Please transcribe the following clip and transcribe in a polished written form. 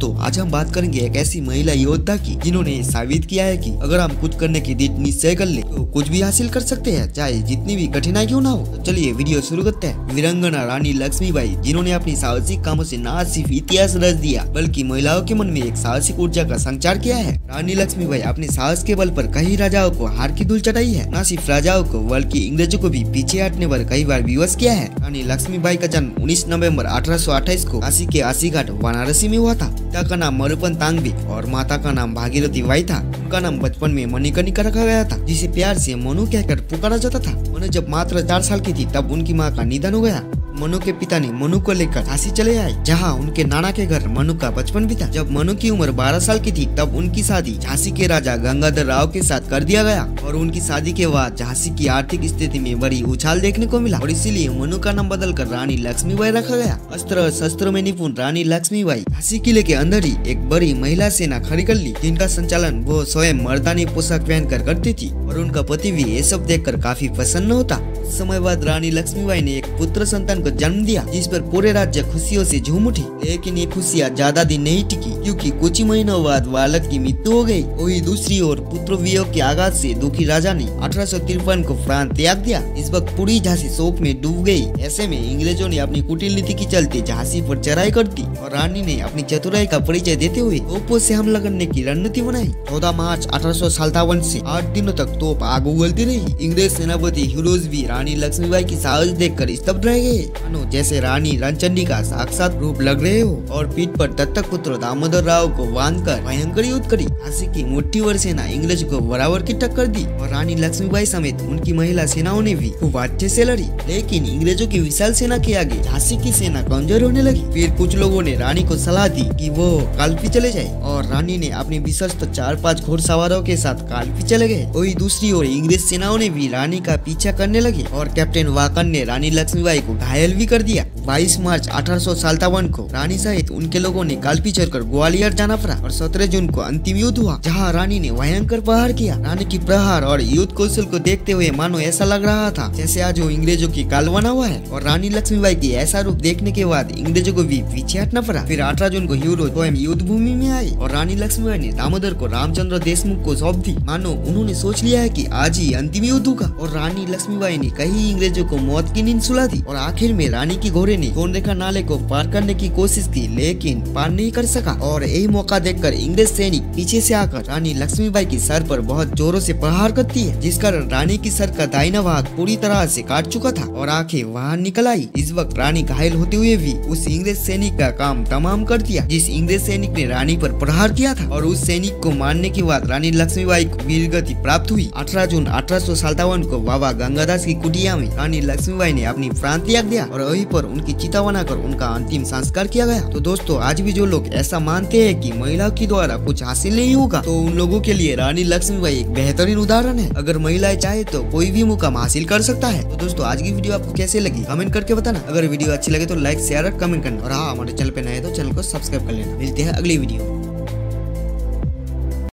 दोस्तों आज हम बात करेंगे एक ऐसी महिला योद्धा की जिन्होंने साबित किया है कि अगर हम कुछ करने की दृढ़ निश्चय कर ले तो कुछ भी हासिल कर सकते हैं, चाहे जितनी भी कठिनाई क्यों ना हो। तो चलिए वीडियो शुरू करते हैं। वीरांगना रानी लक्ष्मीबाई, जिन्होंने अपनी साहसिक कामों से न सिर्फ इतिहास रच दिया बल्कि महिलाओं के मन में एक साहसिक ऊर्जा का संचार किया है। रानी लक्ष्मीबाई अपने साहस के बल पर कई राजाओं को हार की धूल चटाई है। न सिर्फ राजाओं को बल्कि अंग्रेजों को भी पीछे हटने पर कई बार विवश किया है। रानी लक्ष्मीबाई का जन्म 19 नवंबर 1828 को काशी के आसीघाट वाराणसी में हुआ था। पिता का नाम मरुपन तांगबे और माता का नाम भागीरथी बाई था। उनका नाम बचपन में मणिकर्णिका रखा गया था, जिसे प्यार से मनु कहकर पुकारा जाता था। मनु जब मात्र 4 साल की थी तब उनकी मां का निधन हो गया। मनु के पिता ने मनु को लेकर काशी चले आए, जहां उनके नाना के घर मनु का बचपन बीता। जब मनु की उम्र 12 साल की थी तब उनकी शादी झांसी के राजा गंगाधर राव के साथ कर दिया गया और उनकी शादी के बाद झांसी की आर्थिक स्थिति में बड़ी उछाल देखने को मिला और इसीलिए मनु का नाम बदलकर रानी लक्ष्मीबाई रखा गया। अस्त्र शस्त्र में निपुण रानी लक्ष्मीबाई झांसी किले के अंदर ही एक बड़ी महिला सेना खड़ी कर ली, जिनका संचालन वो स्वयं मर्दानी पोशाक पहनकर करती थी और उनका पति भी ये सब देखकर काफी प्रसन्न होता। कुछ समय बाद रानी लक्ष्मीबाई ने एक पुत्र संतान को जन्म दिया, जिस पर पूरे राज्य खुशियों से झूम उठी। लेकिन ये खुशियाँ ज्यादा दिन नहीं टिकी, क्योंकि कुछ ही महीनों बाद बालक की मृत्यु हो गई। वही दूसरी ओर पुत्र वियोग के आघात से दुखी राजा ने 1853 को प्राण त्याग दिया। इस वक्त पूरी झांसी शोक में डूब गई। ऐसे में अंग्रेजों ने अपनी कुटिल नीति के चलते झांसी पर चढ़ाई कर दी और रानी ने अपनी चतुराई का परिचय देते हुए तोपों से हमला करने की रणनीति बनाई। 14 मार्च 1857 से 8 दिनों तक तोप आग उगलती रही। इंग्रेज सेनापति ह्यूरोज भी रानी लक्ष्मीबाई की साहस देखकर स्तब्ध रह गए, मानो जैसे रानी रणचंडी का साक्षात रूप लग रहे हो। और पीठ पर दत्तक पुत्र दामोदर राव को बांधकर भयंकर युद्ध करी। झांसी की मुट्ठीभर सेना इंग्रेज को बराबर की टक्कर दी और रानी लक्ष्मीबाई समेत उनकी महिला सेनाओं ने भी खूब अच्छे से लड़ी। लेकिन अंग्रेजों की विशाल सेना के आगे झांसी की सेना कमजोर होने लगी। फिर कुछ लोगों ने रानी को सलाह दी कि वो कालपी चले जाए और रानी ने अपने विश्वस्त 4-5 घोड़सवारों के साथ कालपी चले गए। वही दूसरी ओर अंग्रेज सेनाओं ने भी रानी का पीछा करने लगे और कैप्टन वाकन ने रानी लक्ष्मीबाई को घायल भी कर दिया। 22 मार्च 1857 को रानी सहित उनके लोगों ने कालपी चढ़कर ग्वालियर जाना पड़ा और 17 जून को अंतिम युद्ध हुआ, जहां रानी ने भयंकर प्रहार किया। रानी की प्रहार और युद्ध कौशल को देखते हुए मानो ऐसा लग रहा था जैसे आज वो अंग्रेजों की काल बना हुआ है। और रानी लक्ष्मीबाई की ऐसा रूप देखने के बाद अंग्रेजों को भी पीछे हटना पड़ा। फिर 18 जून को ह्यूरोज स्वयं युद्ध भूमि में आए और रानी लक्ष्मीबाई ने दामोदर को रामचंद्र देशमुख को सौंप दी, मानो उन्होंने सोच लिया है कि आज ही अंतिम युद्ध होगा। और रानी लक्ष्मीबाई ने कई अंग्रेजों को मौत की नींद सुला दी और आखिर में रानी की घोड़े ने सोनरेखा नाले को पार करने की कोशिश की, लेकिन पार नहीं कर सका। और यही मौका देखकर अंग्रेज सैनिक पीछे से आकर रानी लक्ष्मीबाई की सर पर बहुत जोरों से प्रहार करती है, जिस कारण रानी की सर का दाहिना भाग पूरी तरह से काट चुका था और आंखें बाहर निकल आई। इस वक्त रानी घायल होते हुए भी उस अंग्रेज सैनिक का काम तमाम कर दिया जिस अंग्रेज सैनिक ने रानी पर प्रहार किया था। और उस सैनिक को मारने के बाद रानी लक्ष्मीबाई को वीरगति प्राप्त हुई। 18 जून 1857 को बाबा गंगादास की कुटिया में रानी लक्ष्मीबाई ने अपनी प्राण त्याग दिया और वहीं पर उनकी चिता बनाकर उनका अंतिम संस्कार किया गया। तो दोस्तों आज भी जो लोग ऐसा मानते हैं कि महिलाओं के द्वारा कुछ हासिल नहीं होगा, तो उन लोगों के लिए रानी लक्ष्मीबाई एक बेहतरीन उदाहरण है। अगर महिलाएं चाहे तो कोई भी मुकाम हासिल कर सकता है। तो दोस्तों आज की वीडियो आपको कैसे लगी कमेंट करके बताना। अगर वीडियो अच्छी लगे तो लाइक शेयर और कमेंट करना और हाँ हमारे चैनल पे नए तो चैनल को सब्सक्राइब कर लेना। मिलते हैं अगली वीडियो।